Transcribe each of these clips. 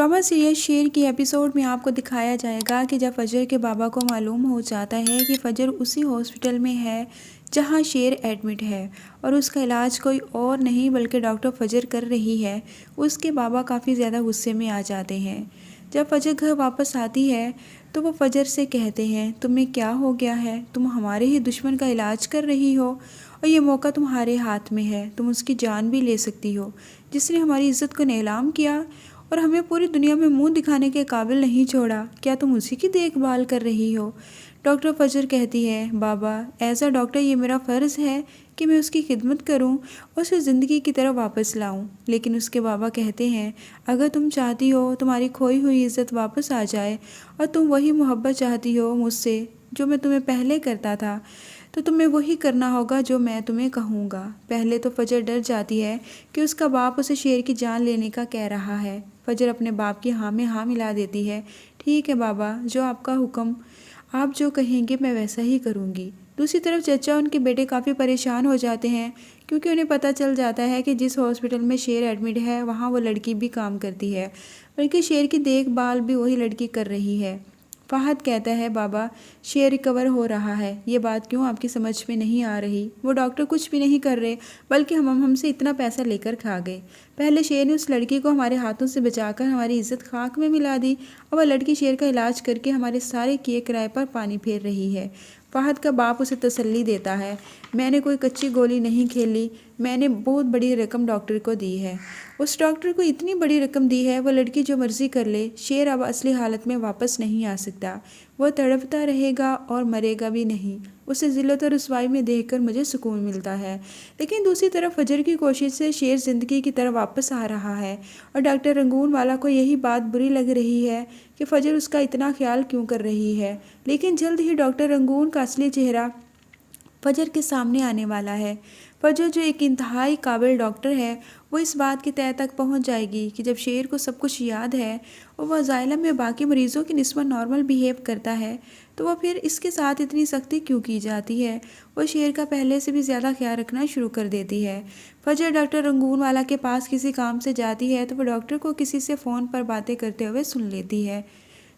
Drama serial शेर की episode में आपको दिखाया जाएगा कि जब फजर के बाबा को मालूम हो जाता है कि फजर उसी हॉस्पिटल में है जहां शेर एडमिट है और उसका इलाज कोई और नहीं बल्कि डॉक्टर फजर कर रही है, उसके बाबा काफ़ी ज़्यादा गुस्से में आ जाते हैं। जब फजर घर वापस आती है तो वो फजर से कहते हैं, तुम्हें क्या हो गया है? तुम हमारे ही दुश्मन का इलाज कर रही हो और ये मौका तुम्हारे हाथ में है, तुम उसकी जान भी ले सकती हो, जिसने हमारी इज्जत को नीलाम किया और हमें पूरी दुनिया में मुंह दिखाने के काबिल नहीं छोड़ा। क्या तुम उसी की देखभाल कर रही हो? डॉक्टर फजर कहती है, बाबा एज अ डॉक्टर ये मेरा फ़र्ज़ है कि मैं उसकी खिदमत करूं और उसे ज़िंदगी की तरह वापस लाऊं। लेकिन उसके बाबा कहते हैं, अगर तुम चाहती हो तुम्हारी खोई हुई इज़्ज़त वापस आ जाए और तुम वही मोहब्बत चाहती हो मुझसे जो मैं तुम्हें पहले करता था, तो तुम्हें वही करना होगा जो मैं तुम्हें कहूँगा। पहले तो फजर डर जाती है कि उसका बाप उसे शेर की जान लेने का कह रहा है। फजर अपने बाप की हाँ में हाँ मिला देती है। ठीक है बाबा, जो आपका हुक्म, आप जो कहेंगे मैं वैसा ही करूँगी। दूसरी तरफ चचा उनके बेटे काफ़ी परेशान हो जाते हैं क्योंकि उन्हें पता चल जाता है कि जिस हॉस्पिटल में शेर एडमिट है वहाँ वो लड़की भी काम करती है, बल्कि शेर की देखभाल भी वही लड़की कर रही है। फहद कहता है, बाबा शेर रिकवर हो रहा है, ये बात क्यों आपकी समझ में नहीं आ रही? वो डॉक्टर कुछ भी नहीं कर रहे बल्कि हमसे इतना पैसा लेकर खा गए। पहले शेर ने उस लड़की को हमारे हाथों से बचाकर हमारी इज्जत खाक में मिला दी और वह लड़की शेर का इलाज करके हमारे सारे किए किराए पर पानी फेर रही है। फहद का बाप उसे तसल्ली देता है, मैंने कोई कच्ची गोली नहीं खेली, मैंने बहुत बड़ी रकम डॉक्टर को दी है। उस डॉक्टर को इतनी बड़ी रकम दी है, वो लड़की जो मर्जी कर ले, शेर अब असली हालत में वापस नहीं आ सकता। वो तड़पता रहेगा और मरेगा भी नहीं। उसे ज़िल्लत और रुसवाई में देखकर मुझे सुकून मिलता है। लेकिन दूसरी तरफ फजर की कोशिश से शेर ज़िंदगी की तरफ वापस आ रहा है और डॉक्टर रंगून वाला को यही बात बुरी लग रही है कि फजर उसका इतना ख्याल क्यों कर रही है। लेकिन जल्द ही डॉक्टर रंगून का असली चेहरा फजर के सामने आने वाला है। फजर जो एक इंतहाई काबिल डॉक्टर है, वो इस बात की तह तक पहुंच जाएगी कि जब शेर को सब कुछ याद है और वह अज़ाइलम में बाकी मरीज़ों की निस्बत नॉर्मल बिहेव करता है, तो वह फिर इसके साथ इतनी सख्ती क्यों की जाती है? वह शेर का पहले से भी ज़्यादा ख्याल रखना शुरू कर देती है। फजर डॉक्टर रंगून वाला के पास किसी काम से जाती है तो वह डॉक्टर को किसी से फ़ोन पर बातें करते हुए सुन लेती है,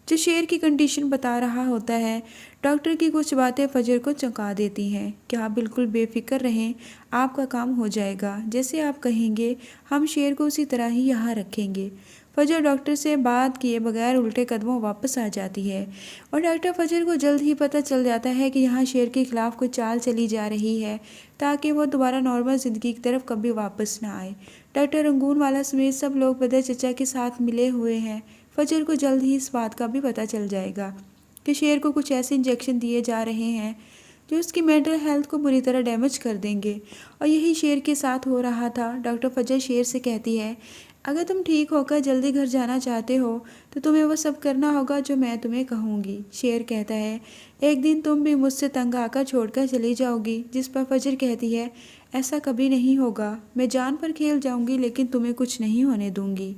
जो शेर की कंडीशन बता रहा होता है। डॉक्टर की कुछ बातें फजर को चौंका देती हैं कि आप बिल्कुल बेफिक्र रहें, आपका काम हो जाएगा, जैसे आप कहेंगे हम शेर को उसी तरह ही यहाँ रखेंगे। फजर डॉक्टर से बात किए बगैर उल्टे कदमों वापस आ जाती है और डॉक्टर फजर को जल्द ही पता चल जाता है कि यहाँ शेर के खिलाफ कोई चाल चली जा रही है ताकि वो दोबारा नॉर्मल ज़िंदगी की तरफ कभी वापस ना आए। डॉक्टर रंगून वाला समेत सब लोग बदर चचा के साथ मिले हुए हैं। फजर को जल्द ही इस बात का भी पता चल जाएगा कि शेर को कुछ ऐसे इंजेक्शन दिए जा रहे हैं जो उसकी मेंटल हेल्थ को बुरी तरह डैमेज कर देंगे और यही शेर के साथ हो रहा था। डॉक्टर फजर शेर से कहती है, अगर तुम ठीक होकर जल्दी घर जाना चाहते हो तो तुम्हें वो सब करना होगा जो मैं तुम्हें कहूँगी। शेर कहता है, एक दिन तुम भी मुझसे तंग आकर छोड़कर चली जाओगी। जिस पर फजर कहती है, ऐसा कभी नहीं होगा, मैं जान पर खेल जाऊँगी लेकिन तुम्हें कुछ नहीं होने दूँगी।